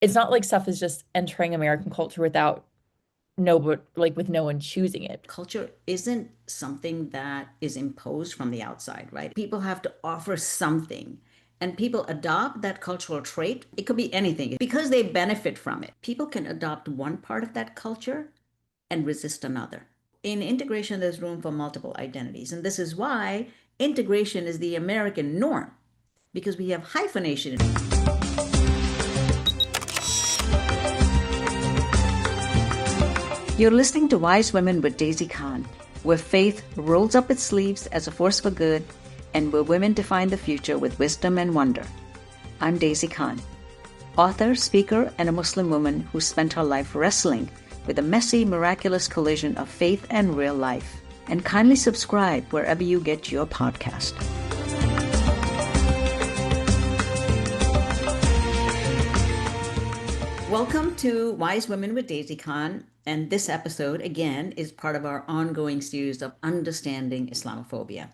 it's not like stuff is just entering American culture without with no one choosing it. Culture isn't something that is imposed from the outside, right? People have to offer something. And people adopt that cultural trait. It could be anything because they benefit from it. People can adopt one part of that culture and resist another. In integration, there's room for multiple identities. And this is why integration is the American norm because we have hyphenation. You're listening to Wise Women with Daisy Khan, where faith rolls up its sleeves as a force for good and where women define the future with wisdom and wonder. I'm Daisy Khan, author, speaker, and a Muslim woman who spent her life wrestling with the messy, miraculous collision of faith and real life. And kindly subscribe wherever you get your podcast. Welcome to Wise Women with Daisy Khan. And this episode, again, is part of our ongoing series of understanding Islamophobia.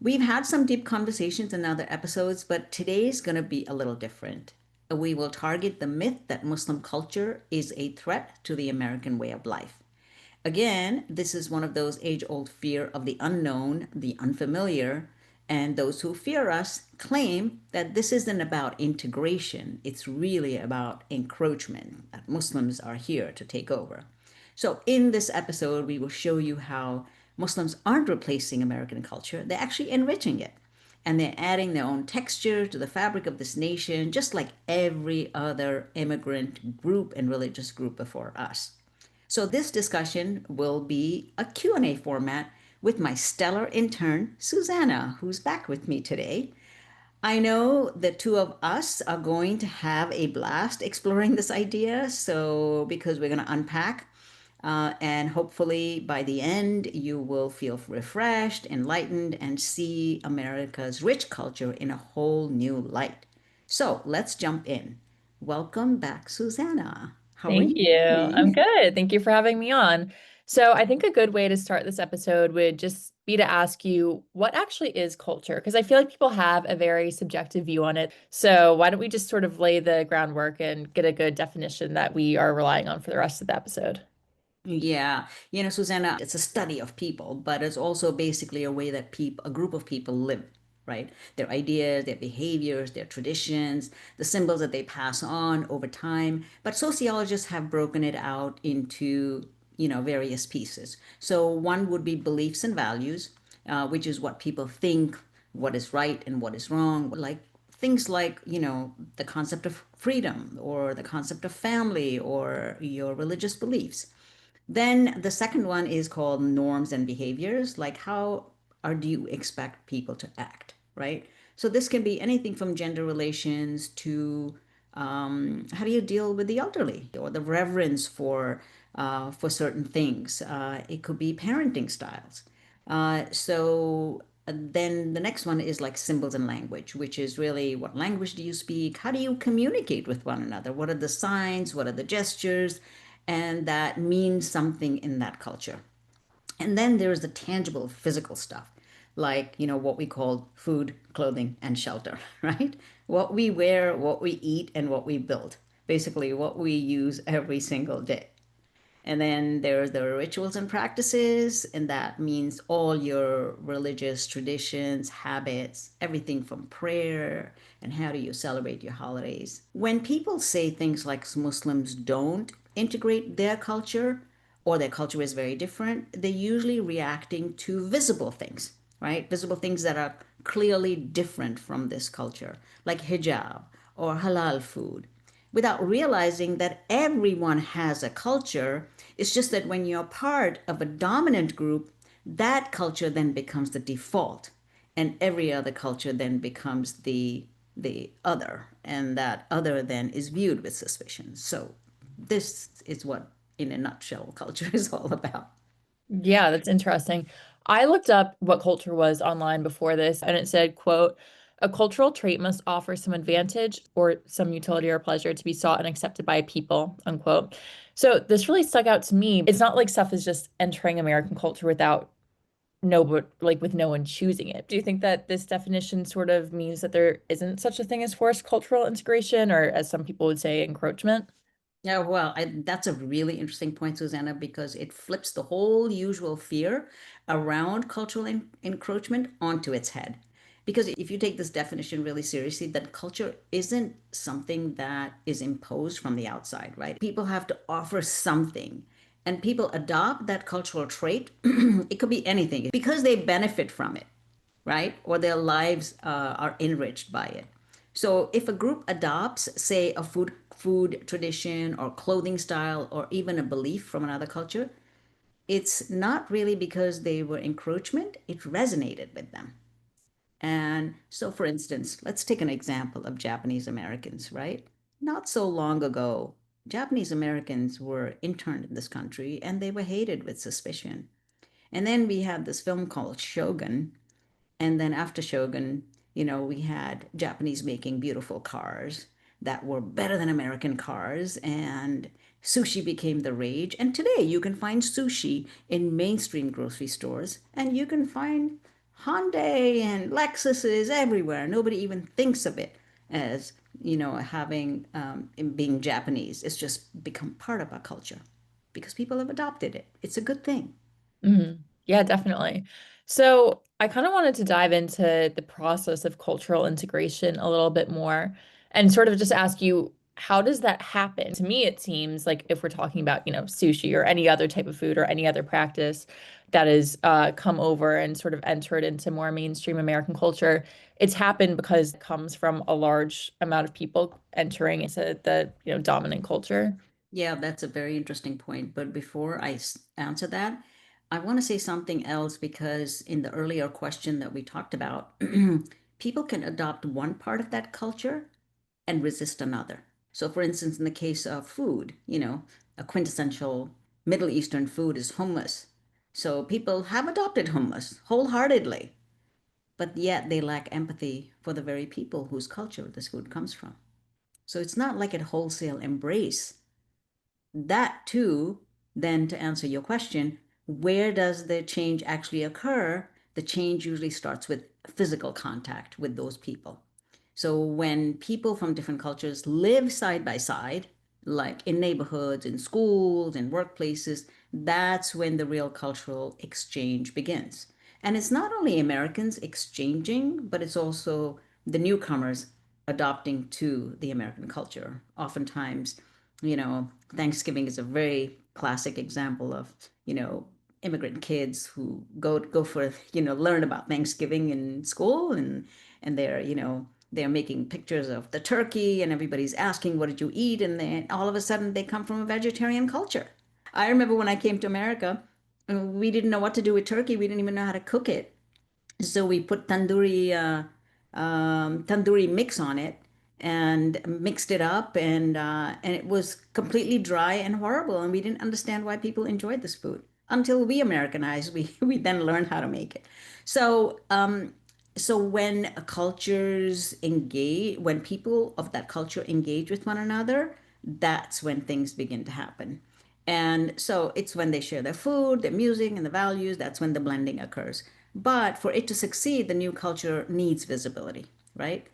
We've had some deep conversations in other episodes, but today's going to be a little different. We will target the myth that Muslim culture is a threat to the American way of life. Again, this is one of those age-old fear of the unknown, the unfamiliar, and those who fear us claim that this isn't about integration. It's really about encroachment, that Muslims are here to take over. So in this episode, we will show you how Muslims aren't replacing American culture. They're actually enriching it. And they're adding their own texture to the fabric of this nation, just like every other immigrant group and religious group before us. So this discussion will be a Q&A format with my stellar intern, Susanna, who's back with me today. I know the two of us are going to have a blast exploring this idea. So, because we're going to unpack, and hopefully by the end, you will feel refreshed, enlightened, and see America's rich culture in a whole new light. So, let's jump in. Welcome back, Susanna. How are Thank you you. I'm doing? good. Thank you for having me on. So, I think a good way to start this episode would just be to ask you what actually is culture? Because I feel like people have a very subjective view on it. So, why don't we just sort of lay the groundwork and get a good definition that we are relying on for the rest of the episode? Yeah, Susanna, it's a study of people, but it's also basically a way that a group of people live, right? Their ideas, their behaviors, their traditions, the symbols that they pass on over time. But sociologists have broken it out into, various pieces. So one would be beliefs and values, which is what people think, what is right and what is wrong, like things like, the concept of freedom or the concept of family or your religious beliefs. Then the second one is called norms and behaviors, like do you expect people to act, right? So this can be anything from gender relations to how do you deal with the elderly or the reverence for certain things. It could be parenting styles. Then the next one is like symbols and language, which is really what language do you speak? How do you communicate with one another? What are the signs? What are the gestures? And that means something in that culture. And then there's the tangible physical stuff, like, what we call food, clothing, and shelter, right? What we wear, what we eat, and what we build. Basically, what we use every single day. And then there's the rituals and practices, and that means all your religious traditions, habits, everything from prayer and how do you celebrate your holidays. When people say things like Muslims don't integrate their culture or their culture is very different, they're usually reacting to visible things, right? Visible things that are clearly different from this culture, like hijab or halal food, without realizing that everyone has a culture. It's just that when you're part of a dominant group, that culture then becomes the default, and every other culture then becomes the other, and that other then is viewed with suspicion. So this is what, in a nutshell, culture is all about. Yeah, that's interesting. I looked up what culture was online before this, and it said, quote, a cultural trait must offer some advantage or some utility or pleasure to be sought and accepted by a people, unquote. So this really stuck out to me. It's not like stuff is just entering American culture without no, but like with no one choosing it. Do you think that this definition sort of means that there isn't such a thing as forced cultural integration, or as some people would say, encroachment? Yeah, well, that's a really interesting point, Susanna, because it flips the whole usual fear around cultural encroachment onto its head. Because if you take this definition really seriously, that culture isn't something that is imposed from the outside, right? People have to offer something, and people adopt that cultural trait. It could be anything because they benefit from it, right? Or their lives are enriched by it. So if a group adopts, say, a food tradition or clothing style or even a belief from another culture, it's not really because they were encroachment, it resonated with them. And so, for instance, let's take an example of Japanese Americans, right? Not so long ago, Japanese Americans were interned in this country and they were hated with suspicion. And then we have this film called Shogun, and then after Shogun, we had Japanese making beautiful cars that were better than American cars, and sushi became the rage. And today you can find sushi in mainstream grocery stores, and you can find Hyundai and Lexuses everywhere. Nobody even thinks of it as, having being Japanese. It's just become part of our culture because people have adopted it. It's a good thing. Yeah, definitely. So I kind of wanted to dive into the process of cultural integration a little bit more and sort of just ask you, how does that happen? To me, it seems like if we're talking about, sushi or any other type of food or any other practice that has come over and sort of entered into more mainstream American culture, it's happened because it comes from a large amount of people entering into the, dominant culture. Yeah, that's a very interesting point. But before I answer that, I want to say something else because in the earlier question that we talked about, people can adopt one part of that culture and resist another. So, for instance, in the case of food, a quintessential Middle Eastern food is hummus. So, people have adopted hummus wholeheartedly, but yet they lack empathy for the very people whose culture this food comes from. So, it's not like a wholesale embrace that too, then to answer your question, where does the change actually occur? The change usually starts with physical contact with those people. So when people from different cultures live side by side, like in neighborhoods, in schools, in workplaces, that's when the real cultural exchange begins. And it's not only Americans exchanging, but it's also the newcomers adopting to the American culture. Oftentimes, Thanksgiving is a very classic example of, immigrant kids who go for, learn about Thanksgiving in school, and they're making pictures of the turkey and everybody's asking, what did you eat? And then all of a sudden they come from a vegetarian culture. I remember when I came to America, we didn't know what to do with turkey. We didn't even know how to cook it. So we put tandoori mix on it and mixed it up, and it was completely dry and horrible. And we didn't understand why people enjoyed this food until we Americanized. We then learned how to make it. So so when cultures engage, when people of that culture engage with one another, that's when things begin to happen. And so it's when they share their food, their music, and the values, that's when the blending occurs. But for it to succeed, the new culture needs visibility, right?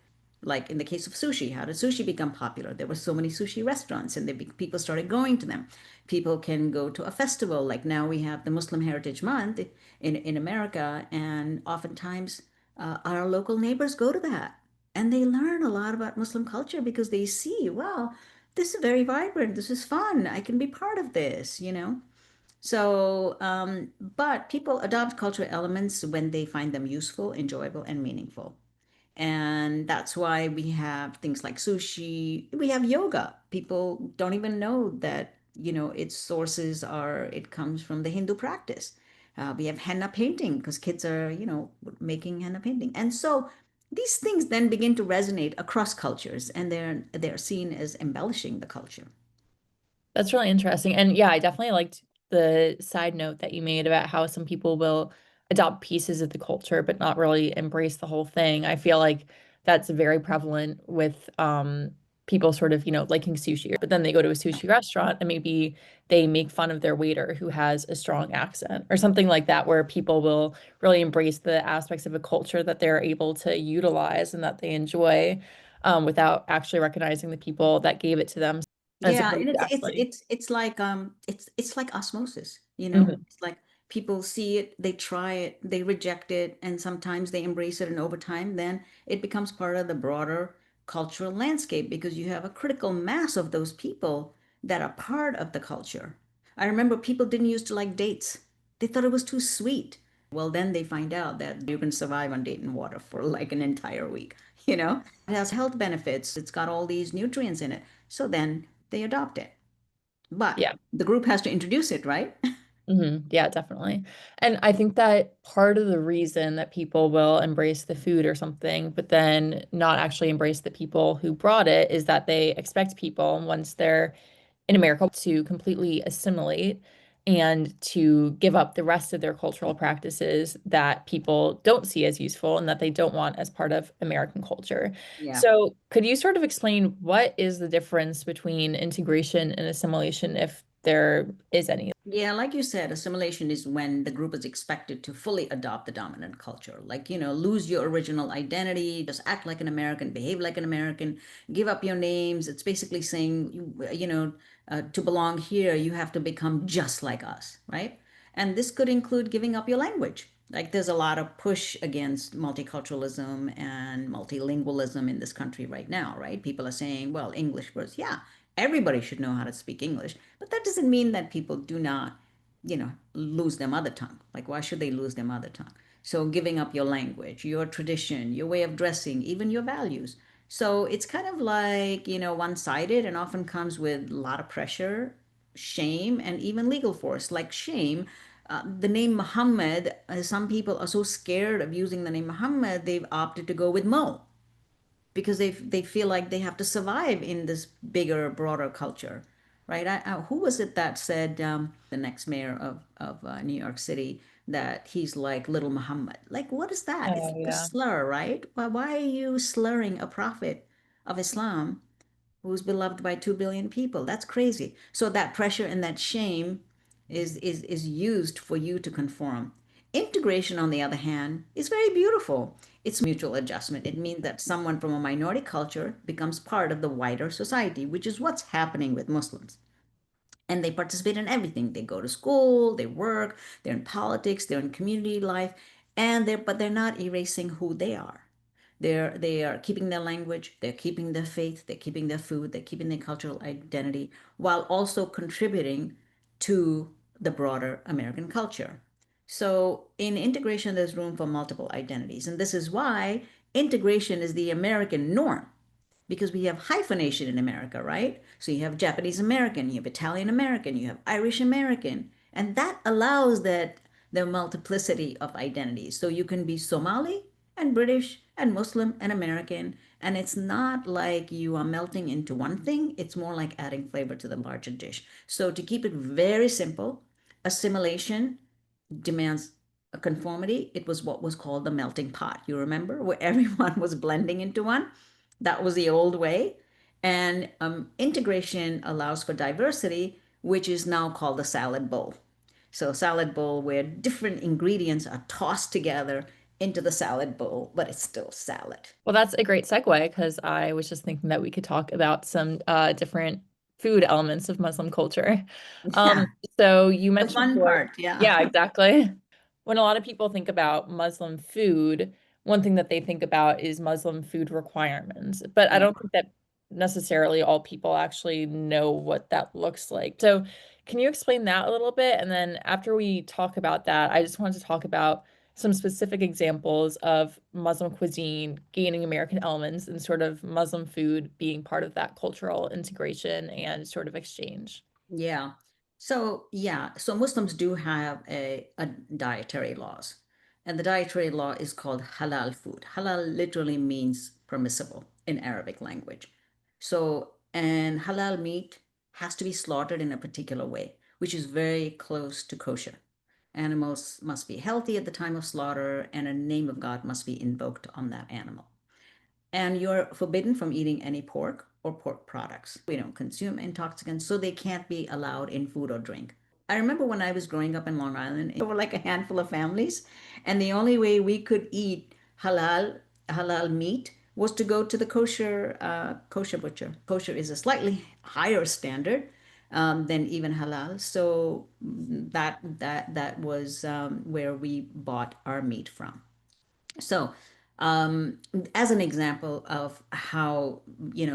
Like in the case of sushi, how did sushi become popular? There were so many sushi restaurants and people started going to them. People can go to a festival, like now we have the Muslim Heritage Month in America, and oftentimes our local neighbors go to that. And they learn a lot about Muslim culture because they see, wow, this is very vibrant. This is fun. I can be part of this. So, but people adopt cultural elements when they find them useful, enjoyable, and meaningful. And that's why we have things like sushi. We have yoga. People don't even know that, its sources are, it comes from the Hindu practice. We have henna painting because kids are, making henna painting. And so these things then begin to resonate across cultures, and they're seen as embellishing the culture. That's really interesting. And yeah, I definitely liked the side note that you made about how some people will adopt pieces of the culture but not really embrace the whole thing. I feel like that's very prevalent with people sort of, liking sushi, but then they go to a sushi restaurant and maybe they make fun of their waiter who has a strong accent or something like that, where people will really embrace the aspects of a culture that they're able to utilize and that they enjoy, without actually recognizing the people that gave it to them as Yeah, opposed and to it's it's actually. it's it's like it's like osmosis, you know? Mhm. It's like people see it, they try it, they reject it, and sometimes they embrace it, and over time then it becomes part of the broader cultural landscape because you have a critical mass of those people that are part of the culture. I remember people didn't used to like dates. They thought it was too sweet. Well, then they find out that you can survive on date and water for like an entire week, you know? It has health benefits. It's got all these nutrients in it. So then they adopt it. But Yeah. the group has to introduce it, right? Yeah, definitely. And I think that part of the reason that people will embrace the food or something, but then not actually embrace the people who brought it, is that they expect people, once they're in America, to completely assimilate and to give up the rest of their cultural practices that people don't see as useful and that they don't want as part of American culture. Yeah. So, could you sort of explain what is the difference between integration and assimilation, if there is any? Yeah, like you said, assimilation is when the group is expected to fully adopt the dominant culture. Like, lose your original identity, just act like an American, behave like an American, give up your names. It's basically saying, to belong here, you have to become just like us, right? And this could include giving up your language. Like, there's a lot of push against multiculturalism and multilingualism in this country right now, right? People are saying, well, English first. Yeah, everybody should know how to speak English. But that doesn't mean that people do not, lose their mother tongue. Like, why should they lose their mother tongue? So, giving up your language, your tradition, your way of dressing, even your values. So, it's kind of like, one sided and often comes with a lot of pressure, shame, and even legal force. Like, shame. The name Muhammad, some people are so scared of using the name Muhammad, they've opted to go with Mo because they feel like they have to survive in this bigger, broader culture, right? Who was it that said, the next mayor of New York City, that he's like Little Muhammad? Like, what is that? It's Oh, like a yeah. slur, right? Why are you slurring a prophet of Islam who's beloved by 2 billion people? That's crazy. So that pressure and that shame is used for you to conform. Integration, on the other hand, is very beautiful. It's mutual adjustment. It means that someone from a minority culture becomes part of the wider society, which is what's happening with Muslims. And they participate in everything. They go to school, they work, they're in politics, they're in community life, but they're not erasing who they are. They are keeping their language, they're keeping their faith, they're keeping their food, they're keeping their cultural identity, while also contributing to the broader American culture. So in integration, there's room for multiple identities. And this is why integration is the American norm, because we have hyphenation in America, right? So you have Japanese American, you have Italian American, you have Irish American, and that allows that the multiplicity of identities. So you can be Somali and British and Muslim and American, and it's not like you are melting into one thing, it's more like adding flavor to the larger dish. So to keep it very simple, assimilation demands a conformity. It was what was called the melting pot. You remember, where everyone was blending into one? That was the old way. And integration allows for diversity, which is now called the salad bowl. So, salad bowl, where different ingredients are tossed together into the salad bowl, but it's still salad. Well, that's a great segue because I was just thinking that we could talk about some different food elements of Muslim culture. Um, Yeah, so you the mentioned fun before, part. Yeah. yeah, exactly. When a lot of people think about Muslim food, one thing that they think about is Muslim food requirements. But I Yeah. don't think that necessarily all people actually know what that looks like. So can you explain that a little bit? And then after we talk about that, I just wanted to talk about some specific examples of Muslim cuisine gaining American elements and sort of Muslim food being part of that cultural integration and sort of exchange. Yeah. So Muslims do have a dietary laws. And the dietary law is called halal food. Halal literally means permissible in Arabic language. And halal meat has to be slaughtered in a particular way, which is very close to kosher. Animals must be healthy at the time of slaughter, and a name of God must be invoked on that animal. and you're forbidden from eating any pork or pork products. We don't consume intoxicants, so they can't be allowed in food or drink. I remember when I was growing up in Long Island, there were like a handful of families, and the only way we could eat halal meat was to go to the kosher butcher. Kosher is a slightly higher standard than even halal, so that was where we bought our meat from. So, as an example of how,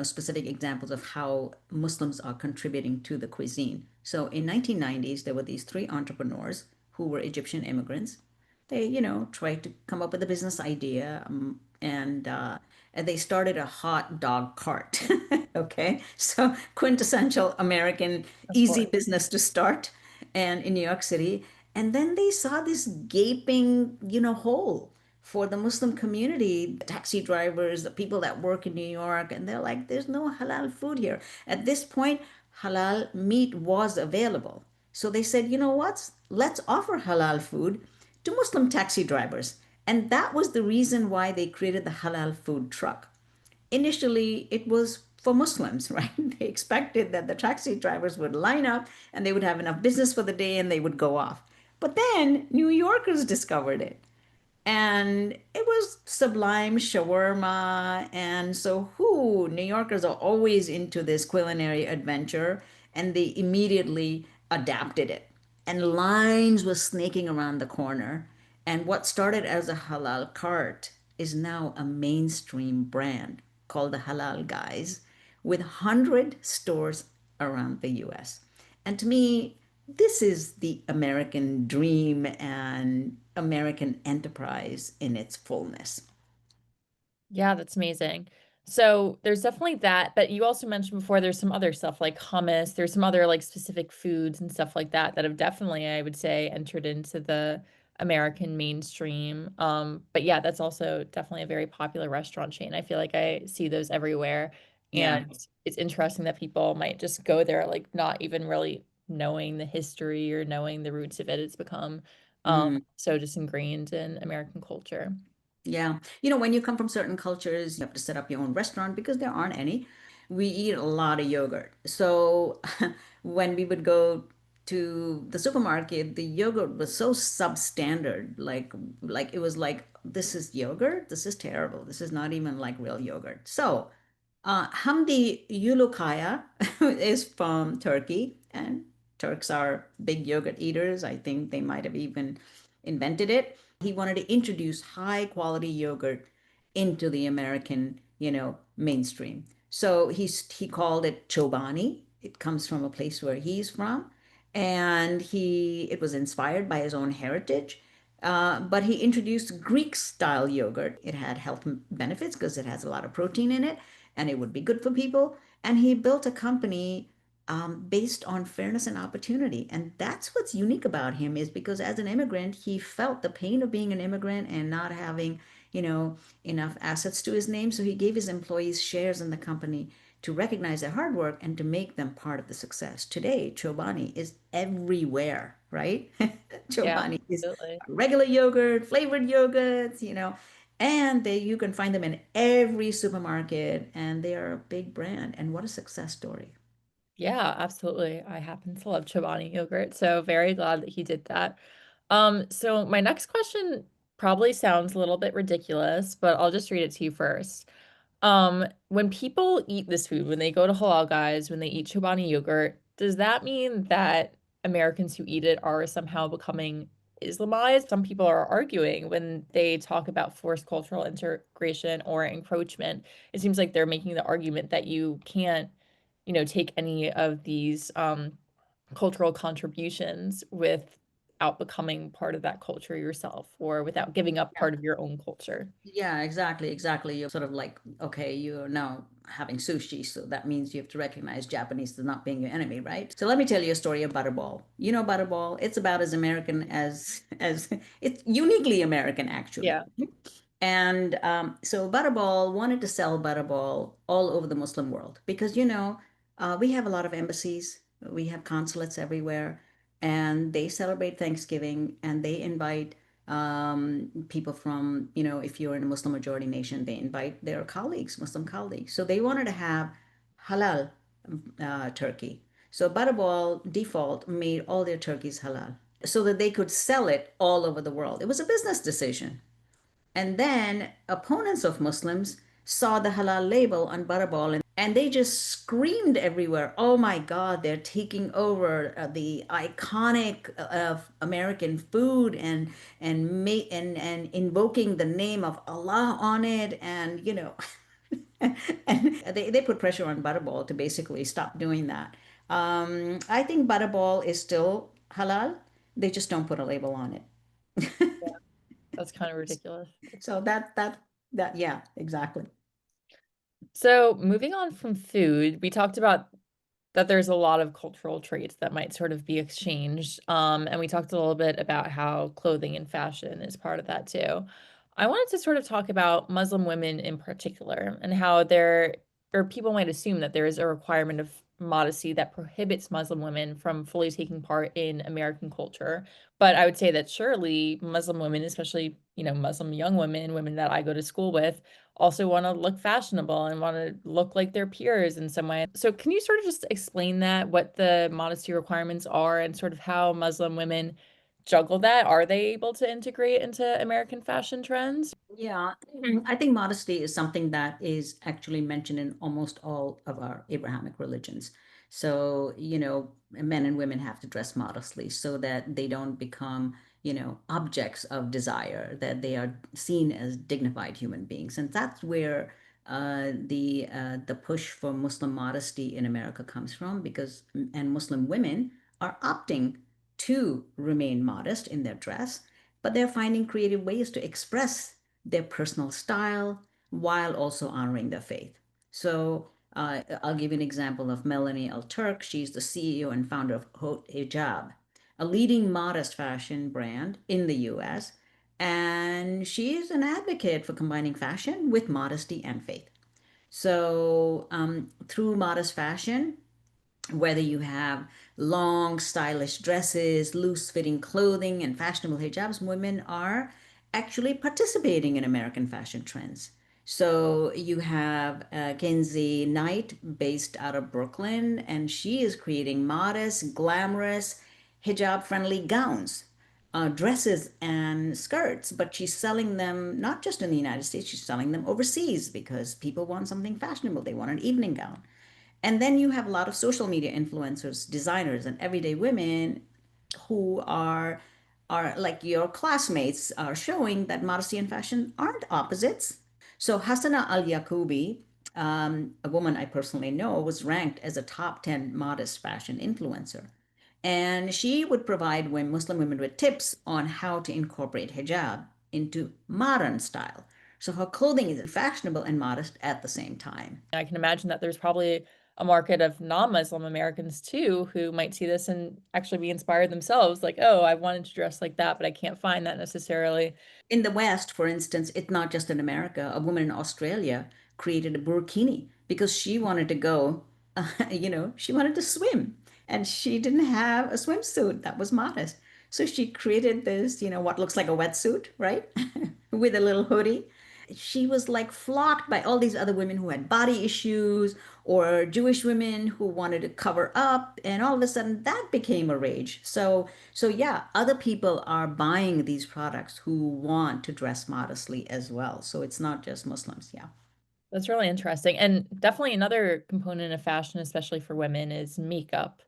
specific examples of how Muslims are contributing to the cuisine. So in 1990s, there were these three entrepreneurs who were Egyptian immigrants. They, tried to come up with a business idea, and they started a hot dog cart. Okay, so quintessential American Of easy course. business to start, and in New York City. And then they saw this gaping, hole for the Muslim community, the taxi drivers, the people that work in New York, and they're like, there's no halal food here. At this point, halal meat was available. So they said, you know what? Let's offer halal food to Muslim taxi drivers. And that was the reason why they created the halal food truck. Initially, it was for Muslims, right? They expected that the taxi drivers would line up and they would have enough business for the day and they would go off. But then New Yorkers discovered it, and it was sublime shawarma. And so, who New Yorkers are always into this culinary adventure, and they immediately adapted it. And lines were snaking around the corner. And what started as a halal cart is now a mainstream brand called the Halal Guys, with 100 stores around the US. And to me, this is the American dream and American enterprise in its fullness. Yeah, that's amazing. So there's definitely that, but you also mentioned before there's some other stuff like hummus. There's some other like specific foods and stuff like that that have definitely, I would say, entered into the American mainstream. But yeah, that's also definitely a very popular restaurant chain. I feel like I see those everywhere, Yeah. and it's interesting that people might just go there like not even really knowing the history or knowing the roots of it. It's become Mm. so just ingrained in American culture. Yeah. When you come from certain cultures, you have to set up your own restaurant because there aren't any. We eat a lot of yogurt. So when we would go to the supermarket, the yogurt was so substandard. Like it was like, this is yogurt? This is terrible. This is not even like real yogurt. So Hamdi Yulukaya is from Turkey, and Turks are big yogurt eaters. I think they might have even invented it. He wanted to introduce high quality yogurt into the American, mainstream. So he called it Chobani. It comes from a place where he's from, and it was inspired by his own heritage. But he introduced Greek style yogurt. It had health benefits because it has a lot of protein in it, and it would be good for people. And he built a company based on fairness and opportunity. And that's what's unique about him, is because as an immigrant, he felt the pain of being an immigrant and not having, enough assets to his name. So he gave his employees shares in the company to recognize their hard work and to make them part of the success. Today, Chobani is everywhere, right? Yeah, Chobani is absolutely. regular yogurt, flavored yogurts, and you can find them in every supermarket, and they are a big brand. And what a success story. Yeah, absolutely. I happen to love Chobani yogurt, so very glad that he did that. So my next question probably sounds a little bit ridiculous, but I'll just read it to you first. When people eat this food, when they go to Halal Guys, when they eat Chobani yogurt, does that mean that Americans who eat it are somehow becoming Islamized? Some people are arguing when they talk about forced cultural integration or encroachment. It seems like they're making the argument that you can't, take any of these cultural contributions without becoming part of that culture yourself or without giving up part of your own culture. Yeah, exactly, exactly. You're sort of like, okay, you're now having sushi, so that means you have to recognize Japanese as not being your enemy, right? So let me tell you a story of Butterball. You know Butterball? It's about as American as it's uniquely American, actually. Yeah. And so Butterball wanted to sell Butterball all over the Muslim world because, we have a lot of embassies, we have consulates everywhere, and they celebrate Thanksgiving and they invite People from, if you're in a Muslim majority nation, they invite their colleagues, Muslim colleagues. So they wanted to have halal turkey. So Butterball default made all their turkeys halal so that they could sell it all over the world. It was a business decision. And then opponents of Muslims saw the halal label on Butterball and they just screamed everywhere, oh my God, they're taking over the iconic of American food and invoking the name of Allah on it. And, and they put pressure on Butterball to basically stop doing that. I think Butterball is still halal. They just don't put a label on it. Yeah, that's kind of ridiculous. So that yeah, exactly. So, moving on from food, we talked about that there's a lot of cultural traits that might sort of be exchanged. And we talked a little bit about how clothing and fashion is part of that too. I wanted to sort of talk about Muslim women in particular and how there, or people might assume that there is a requirement of modesty that prohibits Muslim women from fully taking part in American culture. But I would say that surely Muslim women, especially, Muslim young women, women that I go to school with, also want to look fashionable and want to look like their peers in some way. So, can you sort of just explain that, what the modesty requirements are, and sort of how Muslim women juggle that? Are they able to integrate into American fashion trends? Yeah, I think modesty is something that is actually mentioned in almost all of our Abrahamic religions. So, men and women have to dress modestly so that they don't become, objects of desire, that they are seen as dignified human beings. And that's where the push for Muslim modesty in America comes from, because and Muslim women are opting to remain modest in their dress, but they're finding creative ways to express their personal style while also honoring their faith. So I'll give you an example of Melanie L. Turk. She's the CEO and founder of Haute Hijab, a leading modest fashion brand in the US. And she's an advocate for combining fashion with modesty and faith. So through modest fashion, whether you have long, stylish dresses, loose fitting clothing, and fashionable hijabs, women are actually participating in American fashion trends. So you have Kenzie Knight based out of Brooklyn, and she is creating modest, glamorous, hijab friendly gowns. Dresses and skirts, but she's selling them not just in the United States, she's selling them overseas because people want something fashionable. They want an evening gown. And then you have a lot of social media influencers, designers, and everyday women who are like your classmates are showing that modesty and fashion aren't opposites. So Hassana Al Yakubi, a woman I personally know, was ranked as a top 10 modest fashion influencer. And she would provide women, Muslim women with tips on how to incorporate hijab into modern style. So her clothing is fashionable and modest at the same time. I can imagine that there's probably a market of non-Muslim Americans too who might see this and actually be inspired themselves, like, oh, I wanted to dress like that, but I can't find that necessarily. In the West, for instance, it's not just in America. A woman in Australia created a burkini because she wanted to go, she wanted to swim and she didn't have a swimsuit that was modest. So she created this, what looks like a wetsuit, right? With a little hoodie. She was like flocked by all these other women who had body issues or Jewish women who wanted to cover up, and all of a sudden that became a rage. So yeah, other people are buying these products who want to dress modestly as well. So it's not just Muslims, yeah. That's really interesting. And definitely another component of fashion, especially for women, is makeup.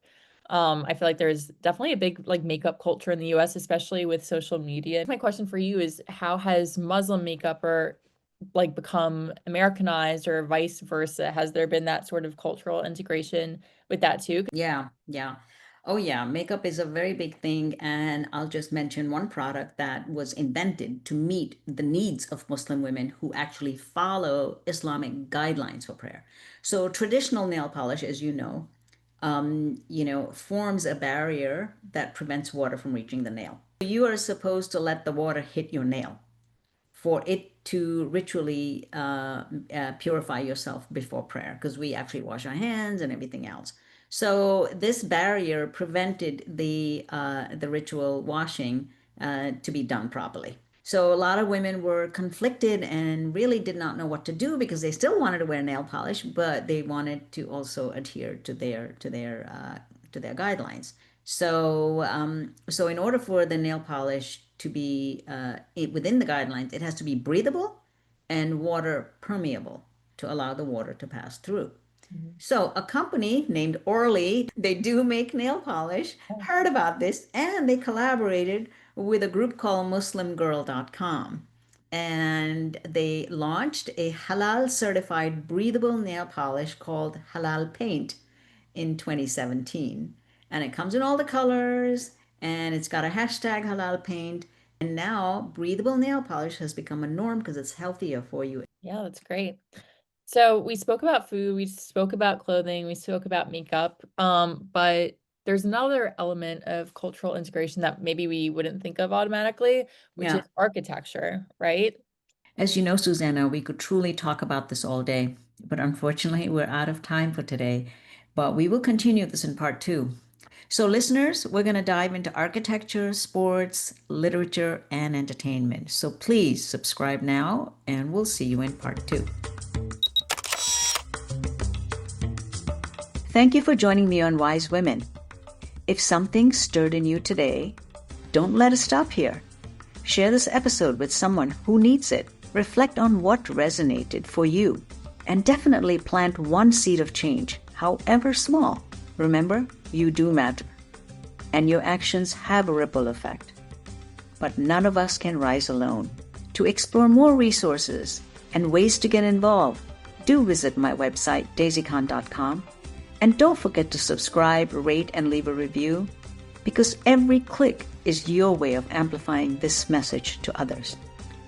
I feel like there's definitely a big like makeup culture in the US, especially with social media. My question for you is how has Muslim makeup or like become Americanized or vice versa? Has there been that sort of cultural integration with that too? Yeah, yeah. Oh, yeah. Makeup is a very big thing. And I'll just mention one product that was invented to meet the needs of Muslim women who actually follow Islamic guidelines for prayer. So traditional nail polish, as forms a barrier that prevents water from reaching the nail. You are supposed to let the water hit your nail for it to ritually purify yourself before prayer, because we actually wash our hands and everything else. So this barrier prevented the ritual washing to be done properly. So a lot of women were conflicted and really did not know what to do because they still wanted to wear nail polish, but they wanted to also adhere to their guidelines. So in order for the nail polish to be within the guidelines, it has to be breathable and water permeable to allow the water to pass through. Mhm. So a company named Orly, they do make nail polish, Oh, heard about this and they collaborated with a group called muslimgirl.com. And they launched a halal certified breathable nail polish called Halal Paint in 2017. And it comes in all the colors and it's got a hashtag halal paint. And now breathable nail polish has become a norm because it's healthier for you. yeah, that's great. So we spoke about food, we spoke about clothing, we spoke about makeup, but there's another element of cultural integration that maybe we wouldn't think of automatically, which is Yeah. architecture, right? As you know, Susanna, we could truly talk about this all day, but unfortunately, we're out of time for today. But we will continue this in part two. So, listeners, we're going to dive into architecture, sports, literature, and entertainment. So, please subscribe now, and we'll see you in part two. Thank you for joining me on Wise Women. If something stirred in you today, don't let it stop here. Share this episode with someone who needs it. Reflect on what resonated for you, and definitely plant one seed of change, however small. Remember, you do matter, and your actions have a ripple effect. But none of us can rise alone. To explore more resources and ways to get involved, do visit my website, daisycon.com. And don't forget to subscribe, rate, and leave a review, because every click is your way of amplifying this message to others.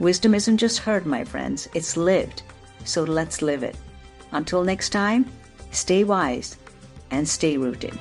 Wisdom isn't just heard, my friends, it's lived. So let's live it. Until next time, stay wise and stay rooted.